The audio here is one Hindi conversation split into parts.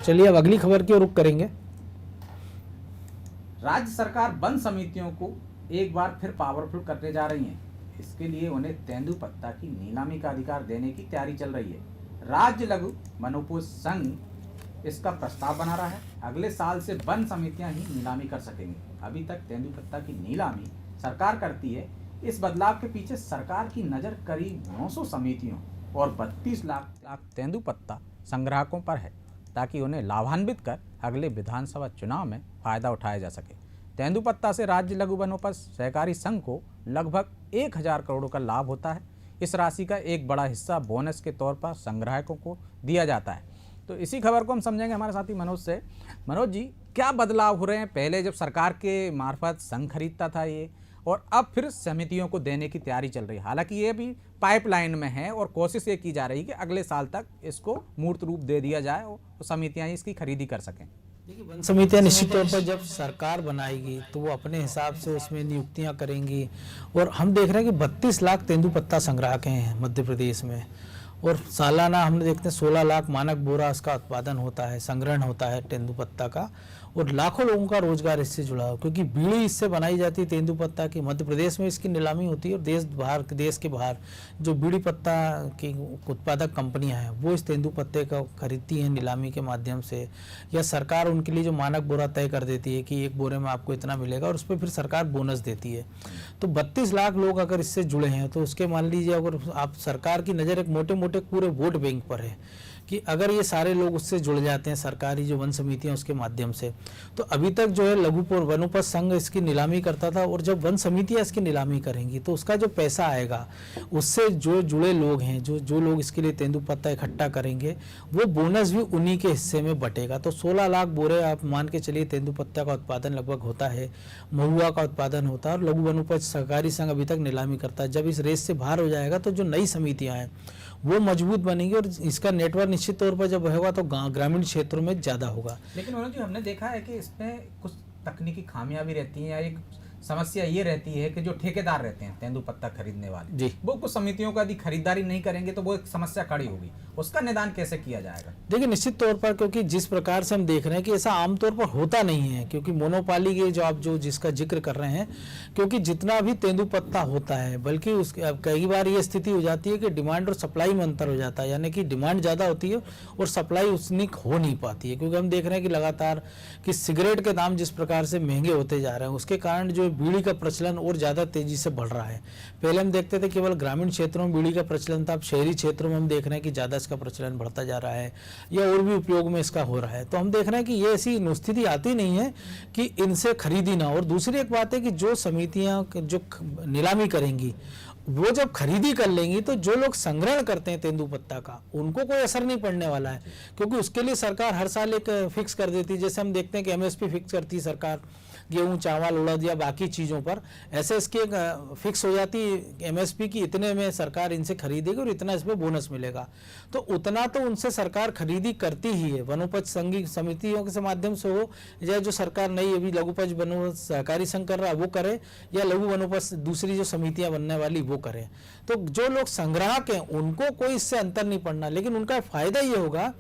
चलिए अब अगली खबर की ओर रुख करेंगे। राज्य सरकार वन समितियों को एक बार फिर पावरफुल करने जा रही है। इसके लिए उन्हें तेंदुपत्ता की नीलामी का अधिकार देने की तैयारी चल रही है। राज्य लघु वनोपज संघ इसका प्रस्ताव बना रहा है। अगले साल से वन समितियां ही नीलामी कर सकेंगी। अभी तक तेंदुपत्ता की नीलामी सरकार करती है। इस बदलाव के पीछे सरकार की नज़र करीब 900 समितियों और 32 लाख तेंदुपत्ता संग्राहकों पर है, ताकि उन्हें लाभान्वित कर अगले विधानसभा चुनाव में फायदा उठाया जा सके। तेंदुपत्ता से राज्य लघु वनोपज सहकारी संघ को लगभग 1000 करोड़ का लाभ होता है। इस राशि का एक बड़ा हिस्सा बोनस के तौर पर संग्राहकों को दिया जाता है। तो इसी खबर को हम समझेंगे हमारे साथी मनोज से। मनोज जी, क्या बदलाव हो रहे हैं? पहले जब सरकार के मार्फत संघ खरीदता था ये, और अब फिर समितियों को देने की तैयारी चल रही है। हालांकि ये भी पाइपलाइन में है और कोशिश ये की जा रही है कि अगले साल तक इसको मूर्त रूप दे दिया जाए और समितियां इसकी खरीदी कर सकें। देखिए, वन समितियां निश्चित तौर पर जब सरकार बनाएगी तो वो अपने हिसाब से उसमें नियुक्तियां करेंगी। और हम देख रहे हैं कि 32 लाख तेंदुपत्ता संग्राहक हैं मध्य प्रदेश में, और सालाना हमने देखते हैं 16 लाख मानक बोरा इसका उत्पादन होता है, संग्रहण होता है तेंदुपत्ता का, और लाखों लोगों का रोजगार इससे जुड़ा हो, क्योंकि बीड़ी इससे बनाई जाती है तेंदुपत्ता की। मध्य प्रदेश में इसकी नीलामी होती है, और देश के बाहर जो बीड़ी पत्ता की उत्पादक कंपनियां हैं वो इस तेंदुपत्ते को खरीदती हैं नीलामी के माध्यम से, या सरकार उनके लिए जो मानक बोरा तय कर देती है कि एक बोरे में आपको इतना मिलेगा, और उस पर फिर सरकार बोनस देती है। तो 32 लाख लोग अगर इससे जुड़े हैं तो उसके मान लीजिए अगर आप सरकार की नज़र एक मोटे मोटे पूरे वोट बैंक पर है कि अगर ये सारे लोग उससे जुड़ जाते हैं सरकारी जो वन समितियां उसके माध्यम से, तो अभी तक जो है लघु वनोपज संघ इसकी नीलामी करता था, और जब वन समितियां इसकी नीलामी करेंगी तो उसका जो पैसा आएगा उससे जो जुड़े लोग हैं, जो लोग इसके लिए तेंदुपत्ता इकट्ठा करेंगे, वो बोनस भी उन्हीं के हिस्से में बटेगा। तो 16 लाख बोरे आप मान के चलिए तेंदुपत्ता का उत्पादन लगभग होता है, महुआ का उत्पादन होता है, और लघु वनोपज सहकारी संघ अभी तक नीलामी करता है। जब इस रेस से बाहर हो जाएगा तो जो नई समितियां हैं वो मजबूत बनेंगी, और इसका नेटवर्क निश्चित तौर पर जब होगा तो ग्रामीण क्षेत्रों में ज़्यादा होगा। लेकिन मनोज जी, हमने देखा है कि इसमें कुछ तकनीकी खामियां भी रहती हैं, या एक समस्या ये रहती है कि जो ठेकेदार रहते हैं तेंदुपत्ता खरीदने वाले जी, वो कुछ समितियों का यदि खरीदारी नहीं करेंगे तो वो एक समस्या खड़ी होगी। उसका निदान कैसे किया जाएगा? देखिए, निश्चित तौर पर क्योंकि जिस प्रकार से हम देख रहे हैं कि ऐसा आमतौर पर होता नहीं है, क्योंकि मोनोपाली के जो आप जिसका जिक्र कर रहे हैं, क्योंकि जितना भी तेंदुपत्ता होता है, बल्कि उसके अब कई बार ये स्थिति हो जाती है कि डिमांड और सप्लाई में अंतर हो जाता है, यानी कि डिमांड ज़्यादा होती है और सप्लाई उतनी हो नहीं पाती है। क्योंकि हम देख रहे हैं कि लगातार कि सिगरेट के दाम जिस प्रकार से महंगे होते जा रहे हैं, उसके कारण जो बीड़ी का प्रचलन और ज़्यादा तेजी से बढ़ रहा है। पहले हम देखते थे केवल ग्रामीण क्षेत्रों में बीड़ी का प्रचलन था, अब शहरी क्षेत्रों में हम देख रहे हैं कि ज़्यादा इसका प्रचलन बढ़ता जा रहा है, या और भी उपयोग में इसका हो रहा है। तो हम देख रहे हैं कि ये ऐसी स्थिति आती नहीं है कि इनसे खरीदी ना हो। और दूसरी एक बात है कि जो समितियां जो नीलामी करेंगी वो जब खरीदी कर लेंगी तो जो लोग संग्रहण करते हैं तेंदुपत्ता का उनको कोई असर नहीं पड़ने वाला है, क्योंकि उसके लिए सरकार हर साल एक फिक्स कर देती है। जैसे हम देखते हैं कि एमएसपी फिक्स करती है सरकार गेहूं, चावल, उड़द या बाकी चीज़ों पर, ऐसे इसकी एक फिक्स हो जाती है एमएसपी की, इतने में सरकार इनसे खरीदेगी और इतना इसमें बोनस मिलेगा। तो उतना तो उनसे सरकार खरीदी करती ही है, वनोपज संघी समितियों के माध्यम से हो, या जो सरकार नई अभी लघुपज वनोपज सहकारी संघ कर रहा है वो करे, या लघु वनोपज दूसरी जो समितियां बनने वाली वो करें। तो जो लोग संग्राहक हैं उनको कोई इससे अंतर नहीं पड़ना, लेकिन उनका फायदा ये होगा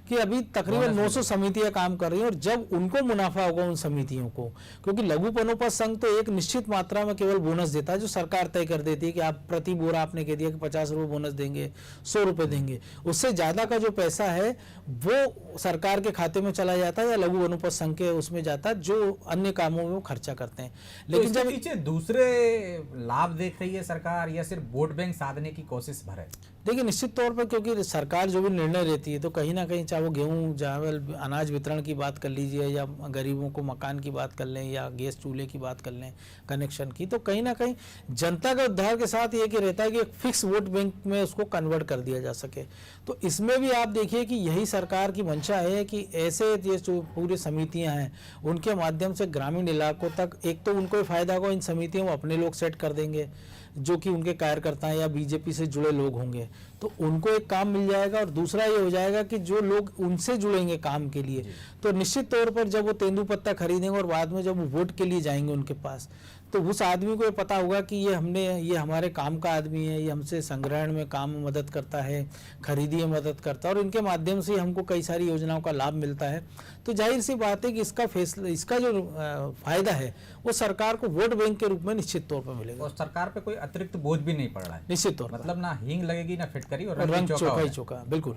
कि अभी तकरीबन 900 समितियां काम कर रही हैं, और जब उनको मुनाफा होगा उन समितियों को, क्योंकि लघु वनोपज संघ तो एक निश्चित मात्रा में केवल बोनस देता है, जो सरकार तय कर देती है कि आप प्रति बोरा आपने कह दिया कि 50 रुपये बोनस देंगे, 100 रुपये देंगे, उससे ज़्यादा का जो पैसा है वो सरकार के खाते में चला जाता है या लघु वनोपज संघ के उसमें जाता है, जो अन्य कामों में वो खर्चा करते हैं। लेकिन जब पीछे दूसरे लाभ देख रही है सरकार, या सिर्फ वोट बैंक साधने की कोशिश भर है? देखिए, निश्चित तौर पर क्योंकि सरकार जो भी निर्णय लेती है तो कहीं ना कहीं, चाहे वो गेहूं, चावल, अनाज वितरण की बात कर लीजिए, या गरीबों को मकान की बात कर लें, या गैस चूल्हे की बात कर लें, कनेक्शन की, तो कहीं ना कहीं जनता के उद्धार के साथ ये कि रहता है कि एक फिक्स वोट बैंक में उसको कन्वर्ट कर दिया जा सके। तो इसमें भी आप देखिए कि यही सरकार की मंशा है कि ऐसे ये जो पूरी समितियाँ हैं उनके माध्यम से ग्रामीण इलाकों तक, एक तो उनको फायदा होगा, इन समितियों में अपने लोग सेट कर देंगे जो कि उनके कार्यकर्ता हैं या बीजेपी से जुड़े लोग होंगे, तो उनको एक काम मिल जाएगा। और दूसरा ये हो जाएगा कि जो लोग उनसे जुड़ेंगे काम के लिए, तो निश्चित तौर पर जब वो तेंदुपत्ता खरीदेंगे और बाद में जब वो वोट के लिए जाएंगे उनके पास, तो उस आदमी को ये पता होगा कि ये हमारे काम का आदमी है, ये हमसे संग्रहण में काम में मदद करता है, खरीदी में मदद करता है, और इनके माध्यम से हमको कई सारी योजनाओं का लाभ मिलता है। तो जाहिर सी बात है कि इसका जो फायदा है वो सरकार को वोट बैंक के रूप में निश्चित तौर पर मिलेगा। और सरकार पे कोई अतिरिक्त बोझ भी नहीं पड़ रहा है, निश्चित तौर पर मतलब ना हींग लगेगी ना फिटकरी, और रंग चोखा चोखा हो ही जाए। चोखा, बिल्कुल।